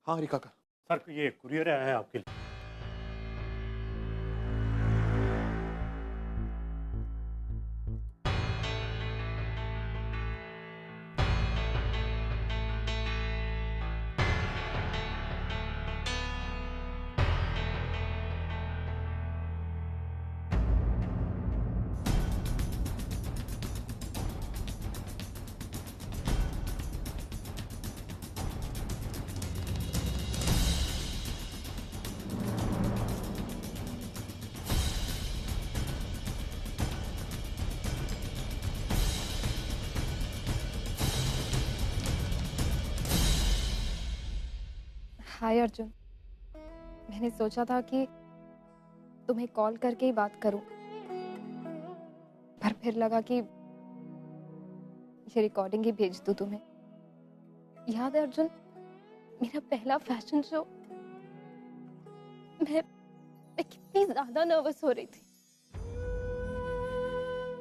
हाँ हरी काका। सर ये कुरियर आया है आपके लिए। हाय अर्जुन, मैंने सोचा था कि तुम्हें कॉल करके ही बात करूं, पर फिर लगा कि ये रिकॉर्डिंग ही भेज दूं तुम्हें। याद है अर्जुन, मेरा पहला फैशन शो। मैं कितनी ज्यादा नर्वस हो रही थी,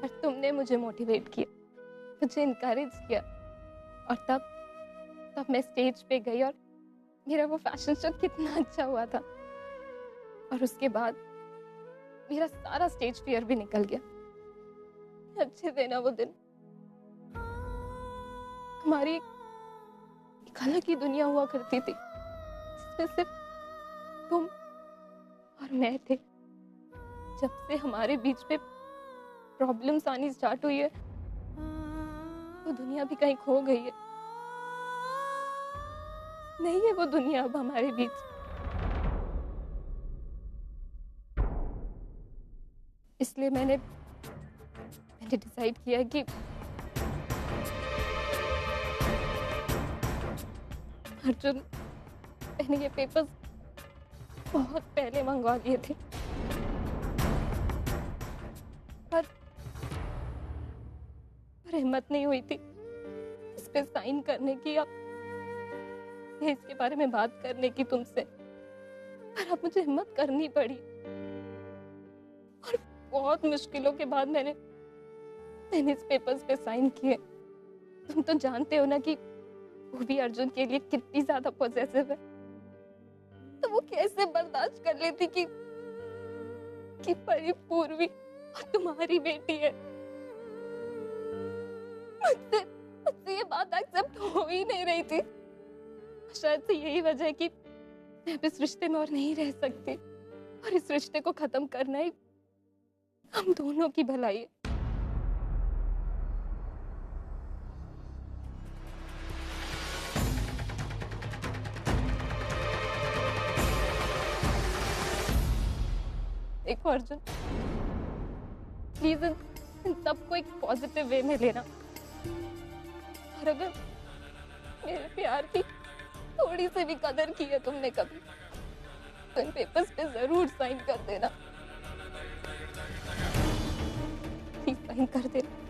पर तुमने मुझे मोटिवेट किया, मुझे इनकरेज किया, और तब मैं स्टेज पे गई और मेरा वो फैशन शो कितना अच्छा हुआ था। और उसके बाद मेरा सारा स्टेज फियर भी निकल गया। अच्छे थे ना वो दिन। हमारी एक अलग ही दुनिया हुआ करती थी, जिसमें सिर्फ तुम और मैं थे। जब से हमारे बीच में प्रॉब्लम्स आनी स्टार्ट हुई है, वो दुनिया भी कहीं खो गई है। नहीं है वो दुनिया अब हमारे बीच। इसलिए मैंने डिसाइड किया कि अर्जुन, मैंने ये पेपर्स बहुत पहले मंगवा लिए थे, पर हिम्मत नहीं हुई थी इस पे साइन करने की या इसके बारे में बात करने की तुमसे। पर अब मुझे हिम्मत करनी पड़ी, और बहुत मुश्किलों के बाद मैंने इस पेपर्स पे साइन किए। तुम तो जानते हो ना कि वो भी अर्जुन के लिए कितनी ज्यादा पॉसेसिव है। तो वो कैसे बर्दाश्त कर लेती कि परी पूर्वी तुम्हारी बेटी है। मुझसे ये बात एक्सेप्ट हो ही नहीं रही थी। शायद से यही वजह है कि मैं अब इस रिश्ते में और नहीं रह सकती, और इस रिश्ते को खत्म करना ही हम दोनों की भलाई है। देखो अर्जुन, प्लीज इन सबको एक पॉजिटिव वे में लेना, और अगर मेरे प्यार की थोड़ी सी भी कदर की है तुमने कभी, तो इन पेपर्स पे जरूर साइन कर देना। प्लीज साइन कर देना।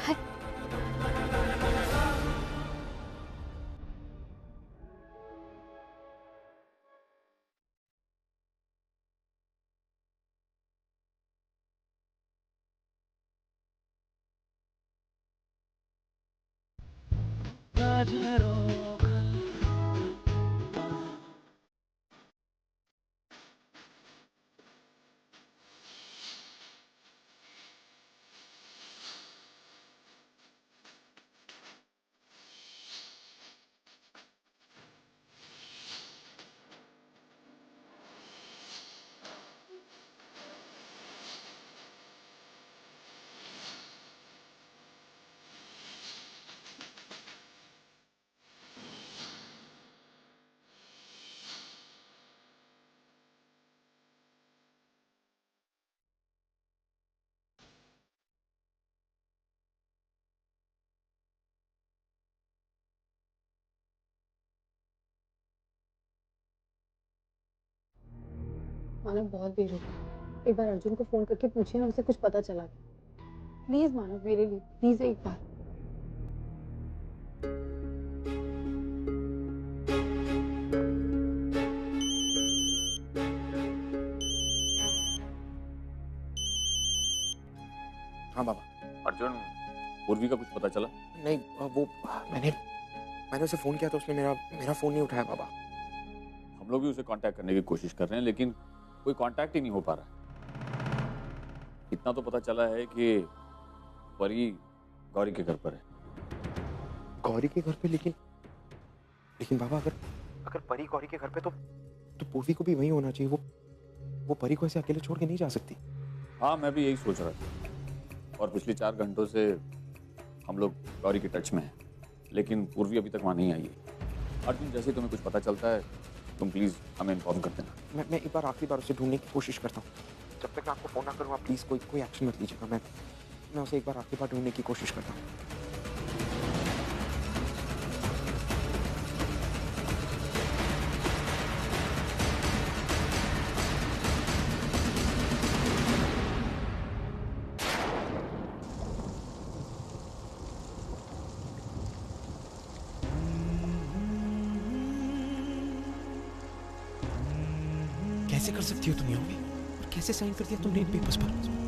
हाय। मानव बहुत देर हो गई। एक बार अर्जुन को फोन करके पूछिए ना, उसे कुछ पता चला। प्लीज मानव, मेरे लिए प्लीज एक बार। हाँ बाबा। अर्जुन, पूर्वी का कुछ पता चला? नहीं, वो मैंने उसे फोन किया तो उसने मेरा फोन नहीं उठाया बाबा। हम लोग भी उसे कांटेक्ट करने की कोशिश कर रहे हैं, लेकिन कोई कांटेक्ट ही नहीं हो पा रहा है। इतना तो पता चला है कि परी गौरी के घर पर है। गौरी के घर पे? लेकिन बाबा, अगर परी गौरी के घर पे तो पूर्वी को भी वहीं होना चाहिए। वो परी को ऐसे अकेले छोड़ के नहीं जा सकती। हाँ, मैं भी यही सोच रहा था, और पिछले 4 घंटों से हम लोग गौरी के टच में हैं, लेकिन पूर्वी अभी तक वहाँ नहीं आई है। अर्जुन, जैसे तुम्हें कुछ पता चलता है तुम प्लीज हमें इन्फॉर्म कर देना। मैं एक बार आखिरी बार उसे ढूंढने की कोशिश करता हूँ। जब तक मैं आपको फोन ना करूँ आप प्लीज कोई एक्शन मत लीजिएगा। मैं उसे एक बार आखिरी बार ढूंढने की कोशिश करता हूँ। कैसे कर सकती हो तुम यहाँ पे? और कैसे साइन कर दिया तुमने इन पेपर्स पर?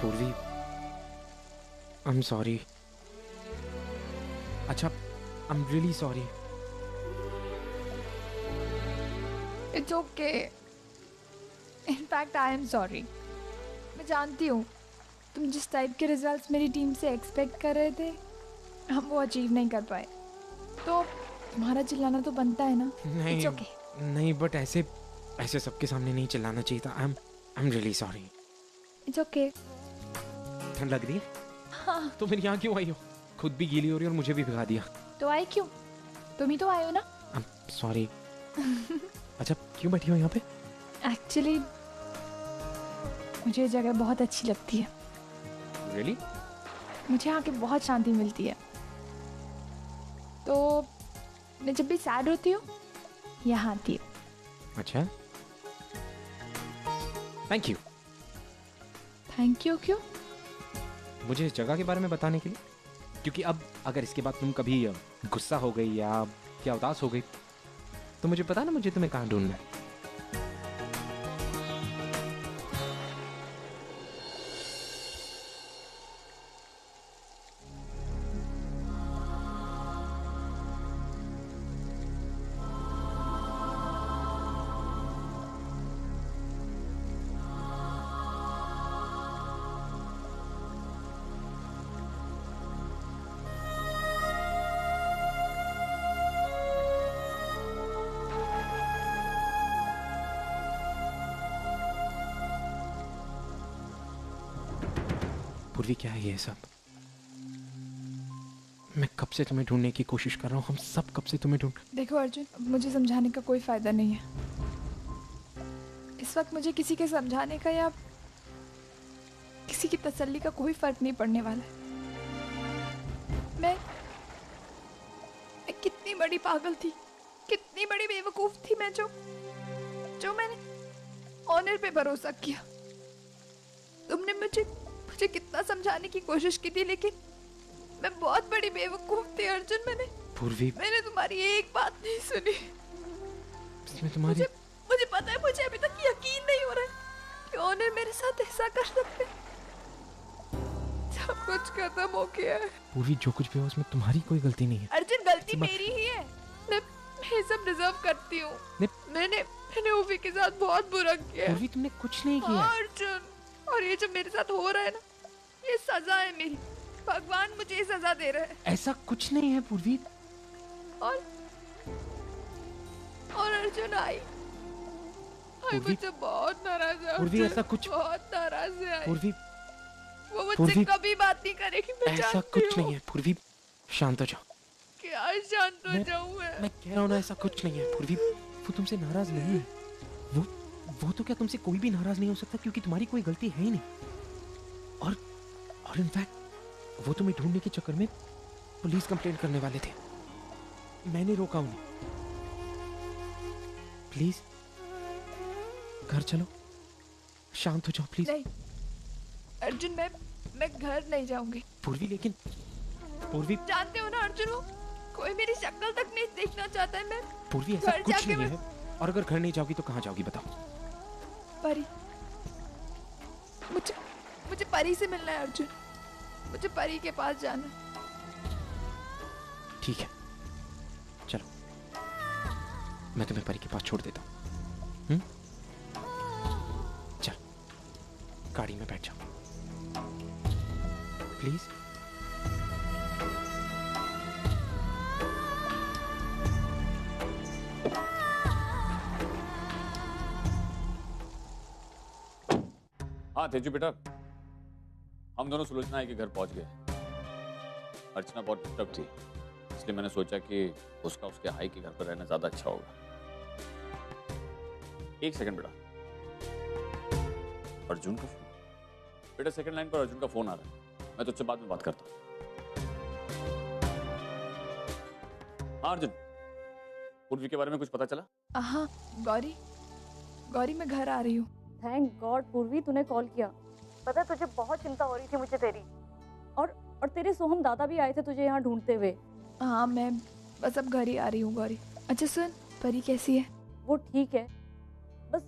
पूर्वी, आई एम सॉरी। अच्छा, I am really sorry. It's okay. In fact I am sorry. मैं जानती हूँ तुम जिस टाइप के रिजल्ट्स मेरी टीम से एक्सपेक्ट कर रहे थे हम वो अचीव नहीं कर पाए, तो तुम्हारा चिल्लाना तो बनता है ना। नहीं, It's okay. नहीं, बट ऐसे सबके सामने नहीं चिल्लाना चाहिए था। आई am really sorry. It's okay. ठंड लग रही है? हाँ। तो फिर यहाँ क्यों आई हो? खुद भी गीली हो रही है और मुझे भी भिगा दिया। तो आई क्यों? तुम ही तो आए हो ना। आई एम सॉरी। अच्छा, क्यों बैठी हो यहाँ पे? एक्चुअली मुझे ये जगह बहुत अच्छी लगती है। रियली? मुझे यहाँ के बहुत शांति मिलती है, तो मैं जब भी सैड होती हूँ यहाँ आती हूँ। अच्छा, थैंक यू। थैंक यू क्यों? मुझे इस जगह के बारे में बताने के लिए, क्योंकि अब अगर इसके बाद तुम कभी गुस्सा हो गई या उदास हो गई तो मुझे पता ना मुझे तुम्हें कहाँ ढूंढना है। पूर्वी, क्या है ये सब? मैं कब से तुम्हें ढूंढने की कोशिश कर रहा हूँ। हम सब कब से तुम्हें ढूंढ। देखो अर्जुन, अब मुझे समझाने का कोई फायदा नहीं है। इस वक्त मुझे किसी के समझाने का या किसी की तसल्ली का कोई फर्क नहीं पड़ने वाला है। मैं कितनी बड़ी पागल थी, कितनी बड़ी बेवकूफ थी मैं, जो मैंने ऑनर पे भरोसा किया। तुमने मुझे कितना समझाने की कोशिश की थी, लेकिन मैं बहुत बड़ी बेवकूफ थी अर्जुन। मैंने तुम्हारी एक बात नहीं सुनी। इसमें तुम्हारी मुझे पता है, मुझे अभी तक यकीन नहीं हो रहा है कि ऑनर मेरे साथ ऐसा कर सकते। सब कुछ खत्म हो गया है। पूर्वी, जो कुछ भी हो उसमें तुम्हारी कोई गलती नहीं है। अर्जुन, गलती मेरी ही है। मैं सब डिजर्व करती हूँ। मैंने ओवी के साथ बहुत बुरा किया। पूर्वी, तुमने कुछ नहीं किया। अर्जुन, और ये जो मेरे साथ हो रहा है ना, ये सजा है मेरी। भगवान मुझे ये सजा दे रहे हैं। ऐसा कुछ नहीं है पूर्वी। और अर्जुन आई पूर्वी- मुझे बहुत नाराज है। पूर्वी, अर्जुन, ऐसा कुछ- बहुत नाराज है आई। पूर्वी, वो मुझसे पूर्वी- कभी बात नहीं करेगी, मैं ऐसा जानती कुछ हूँ। नहीं है पूर्वी, शांत हो जाओ। क्या शांत हो मैं- जाऊं मैं कह रहा हूँ ना, ऐसा कुछ नहीं है पूर्वी। वो तुमसे नाराज नहीं है। वो तो क्या तुमसे कोई भी नाराज नहीं हो सकता, क्योंकि तुम्हारी कोई गलती है ही नहीं। और इनफैक्ट वो तुम्हें ढूंढने के चक्कर में पुलिस कंप्लेंट करने वाले थे। मैंने रोका उन्हें। प्लीज घर चलो, शांत हो जाओ प्लीज। नहीं अर्जुन, मैं घर नहीं जाऊंगी। पूर्वी, लेकिन पूर्वी, जानते हो ना अर्जुन, वो कोई मेरी शक्ल तक नहीं देखना चाहता है। मैं पूर्वी, ऐसा घर कुछ जाके नहीं है। और अगर घर नहीं जाओगी तो कहाँ जाओगी बताओ? परी, मुझे परी से मिलना है अर्जुन। मुझे परी के पास जाना है। ठीक है, चलो मैं तुम्हें परी के पास छोड़ देता हूँ। चल गाड़ी में बैठ जाओ प्लीज। हाँ तेजू बेटा, हम दोनों सुलोचना आई के घर पहुंच गए। अर्चना बहुत डिस्टर्ब थी, इसलिए मैंने सोचा कि उसका उसके भाई के घर पर रहना ज्यादा अच्छा होगा। एक सेकंड बेटा, अर्जुन का फोन। बेटा सेकंड लाइन पर अर्जुन का फोन आ रहा है, मैं तुझसे बाद में बात करता हूँ। हाँ अर्जुन, पूर्वी के बारे में कुछ पता चला? हाँ गौरी मैं घर आ रही हूँ। थैंक गॉड पूर्वी, तूने कॉल किया। पता है तुझे बहुत चिंता हो रही थी मुझे तेरी, और तेरे सोहम दादा भी आए थे तुझे यहाँ ढूंढते हुए। हाँ मैं बस अब घर ही आ रही हूँ गौरी। अच्छा सुन, परी कैसी है? वो ठीक है, बस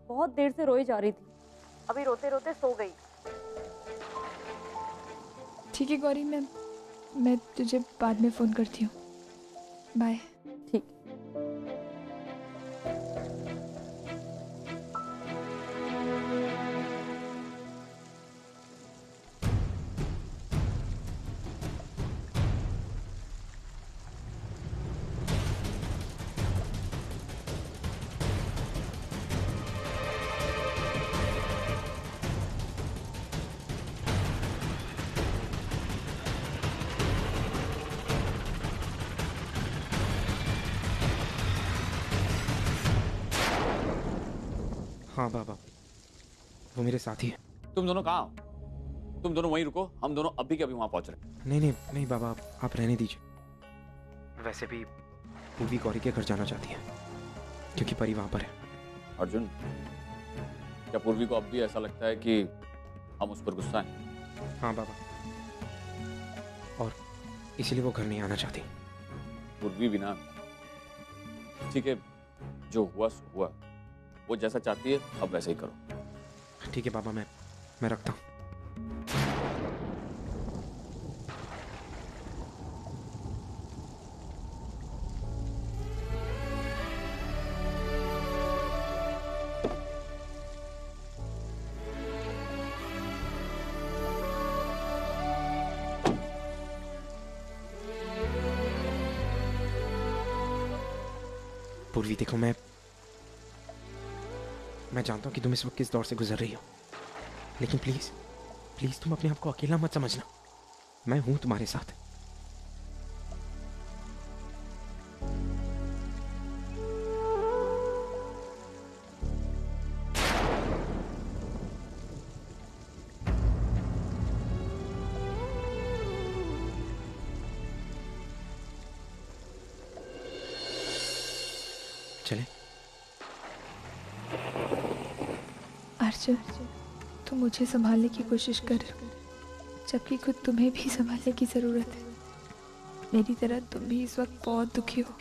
बहुत देर से रोई जा रही थी, अभी रोते रोते सो गई। ठीक है गौरी, मैं तुझे बाद में फोन करती हूँ। बाय। ठीक। हाँ बाबा, वो मेरे साथी है। तुम दोनों कहाँ हो? तुम दोनों वहीं रुको, हम दोनों अभी के अभी वहां पहुंच रहे हैं। नहीं नहीं नहीं बाबा, आप रहने दीजिए। वैसे भी पूर्वी गौरी के घर जाना चाहती है, क्योंकि परी वहां पर है। अर्जुन, क्या पूर्वी को अब भी ऐसा लगता है कि हम उस पर गुस्सा हैं? हाँ बाबा, और इसलिए वो घर नहीं आना चाहती। पूर्वी भी ना, ठीक है, जो हुआ सो हुआ। वो जैसा चाहती है अब वैसा ही करो। ठीक है बाबा, मैं रखता हूँ। पूर्वी देखो, मैं जानता हूं कि तुम इस वक्त किस दौर से गुजर रही हो, लेकिन प्लीज प्लीज तुम अपने आप को अकेला मत समझना। मैं हूं तुम्हारे साथ। चले? अर्जुन, तुम मुझे संभालने की कोशिश कर, जबकि खुद तुम्हें भी संभालने की जरूरत है। मेरी तरह तुम भी इस वक्त बहुत दुखी हो।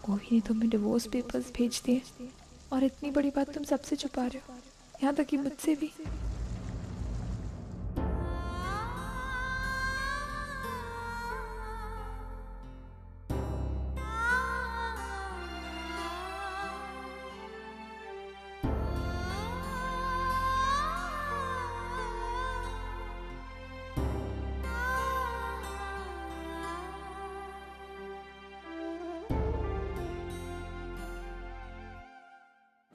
गोभी ने तुम्हें डिवोर्स पेपर्स भेज दिए, और इतनी बड़ी बात तुम सबसे छुपा रहे हो, यहाँ तक कि मुझसे भी।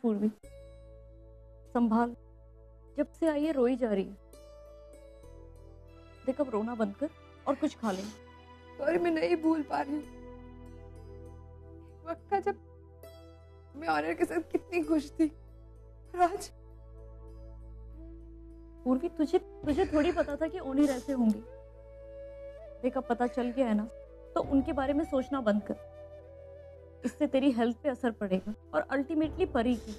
पूर्वी, संभाल। जब से आई है रोई जा रही है। देख अब रोना बंद कर और कुछ खा ले। और मैं नहीं भूल पा रही हूँ वक्त था जब मैं ऑनर के साथ कितनी खुश थी, और आज पूर्वी तुझे थोड़ी पता था कि ओनिर ऐसे होंगे। देख अब पता चल गया है ना, तो उनके बारे में सोचना बंद कर। इससे तेरी हेल्थ पे असर पड़ेगा और अल्टीमेटली परी की।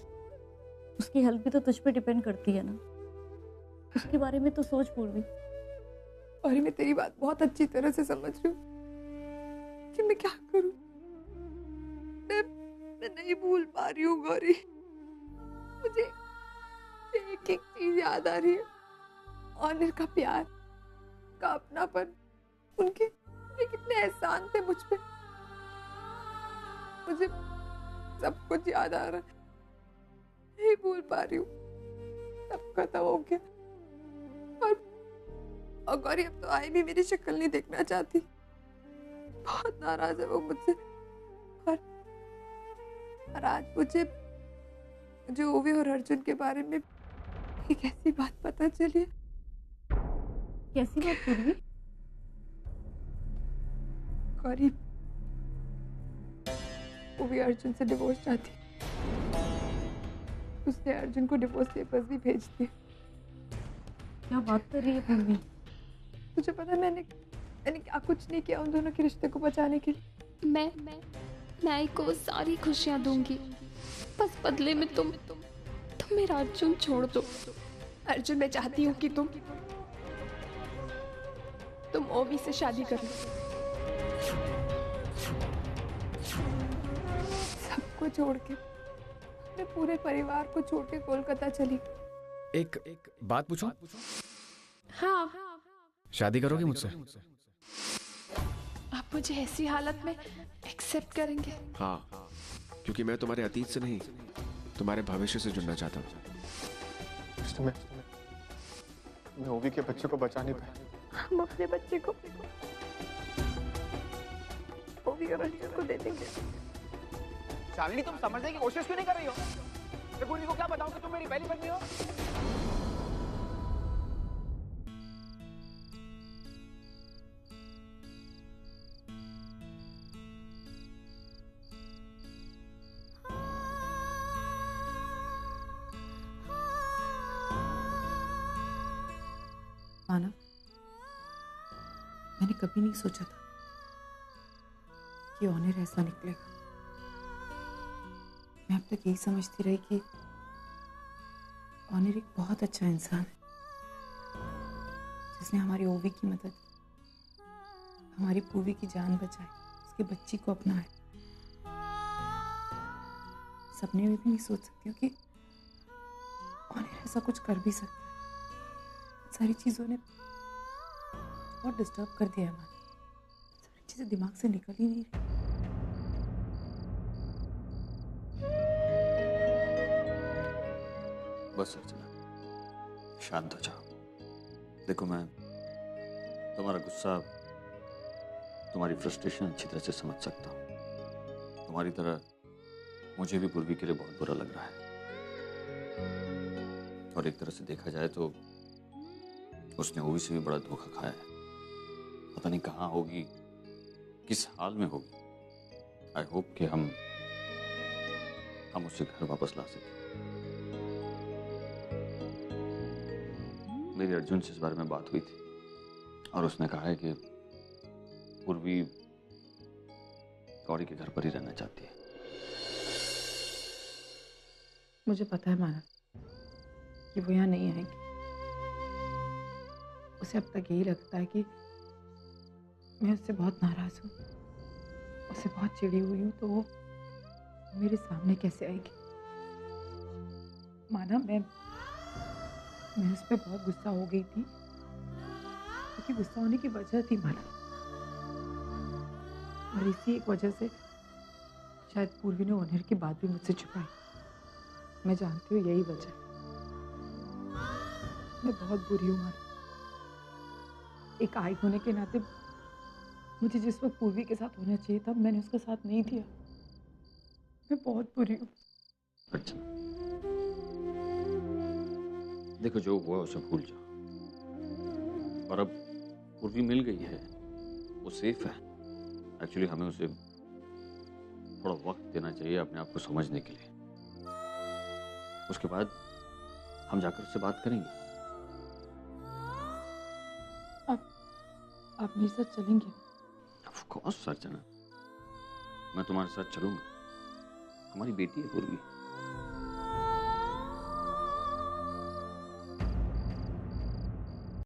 उसकी हेल्थ भी तो तुझ पे डिपेंड करती है ना। उसके बारे में तो सोच पूर्वी। और मैं तेरी बात बहुत अच्छी तरह से समझ रही हूँ कि मैं क्या करूं। मैं नहीं भूल पा रही हूँ गौरी। मुझे एक एक चीज याद आ रही है। ऑनर का प्यार, का अपनापन, उनके कितने एहसान थे मुझ पे। मुझे सब कुछ याद आ रहा है, नहीं भूल पा रही हूँ। सब खत्म हो गया। और गौरी अब तो आई भी मेरी शक्ल नहीं देखना चाहती। बहुत नाराज है वो मुझसे। और आज मुझे जो ओवी और अर्जुन के बारे में एक ऐसी बात पता चली। कैसी बात पूर्वी? गौरी, ओवी अर्जुन से डिवोर्स चाहती। उसने अर्जुन को डिवोर्स पेपर्स भी भेज दिए। क्या बात कर रही है पूर्वी? तुझे पता है मैंने क्या कुछ नहीं किया उन दोनों के रिश्ते को बचाने के लिए। मैं आई को सारी खुशियां दूंगी, बस बदले में तुम मेरा अर्जुन छोड़ दो। अर्जुन, मैं चाहती हूँ कि तुम ओवी से शादी कर लो। सबको छोड़ के, अपने पूरे परिवार को छोड़ के कोलकाता चली। एक बात पूछूं? हाँ, शादी करोगी मुझसे? आप मुझे ऐसी हालत में एक्सेप्ट करेंगे? हाँ, क्योंकि मैं तुम्हारे अतीत से नहीं, तुम्हारे भविष्य से जुड़ना चाहता हूँ। मैं ओवी के बच्चे को बचा नहीं पाया। हम अपने बच्चे को ओवी और अर्जुन को दे देंगे। शालिनी, तुम समझने की कोशिश क्यों नहीं कर रही हो? मैं पूर्वी को क्या बताऊं कि तुम मेरी पहली पत्नी हो? मानव, मैंने कभी नहीं सोचा था कि ऑनर ऐसा निकलेगा। मैं अब तक यही समझती रही कि ऑनर एक बहुत अच्छा इंसान है, जिसने हमारी ओवी की मदद, हमारी पूर्वी की जान बचाई, उसके बच्ची को अपनाया। सपने में भी नहीं सोच सकती हूँ कि ऑनर ऐसा कुछ कर भी सकता है। सारी चीजों ने बहुत डिस्टर्ब कर दिया है हमारी। सारी चीजें दिमाग से निकल ही नहीं रही। बस अर्चना, शांत हो जाओ। देखो, मैं तुम्हारा गुस्सा, तुम्हारी फ्रस्ट्रेशन अच्छी तरह से समझ सकता हूँ। तुम्हारी तरह मुझे भी पूर्वी के लिए बहुत बुरा लग रहा है। और एक तरह से देखा जाए तो उसने ओवी से भी बड़ा धोखा खाया है। पता नहीं कहाँ होगी, किस हाल में होगी। आई होप कि हम उसे घर वापस ला सकें। मेरी अर्जुन से इस बारे में बात हुई थी और उसने कहा है कि पूर्वी गौरी के घर पर ही रहना चाहती है। मुझे पता है मानव कि वो यहाँ नहीं आएगी। उसे अब तक यही लगता है कि मैं उससे बहुत नाराज हूँ, उससे बहुत चिड़ी हुई हूँ, तो वो मेरे सामने कैसे आएगी। माना मैं उस पर बहुत गुस्सा हो गई थी, क्योंकि गुस्सा होने की वजह थी माना, और इसी एक वजह से शायद पूर्वी ने ऑनर की बात भी मुझसे छुपाई। मैं जानती हूँ यही वजह है। मैं बहुत बुरी हूँ माना। एक आई होने के नाते मुझे जिस वक्त पूर्वी के साथ होना चाहिए था, मैंने उसका साथ नहीं दिया। मैं बहुत बुरी हूँ। अच्छा, देखो जो हुआ उसे भूल जाओ। और अब पूर्वी मिल गई है, वो सेफ है। एक्चुअली हमें उसे थोड़ा वक्त देना चाहिए अपने आप को समझने के लिए। उसके बाद हम जाकर उससे बात करेंगे। आप मेरे साथ चलेंगे? ऑफ कोर्स अर्चना, मैं तुम्हारे साथ चलूंगा। हमारी बेटी है पूर्वी।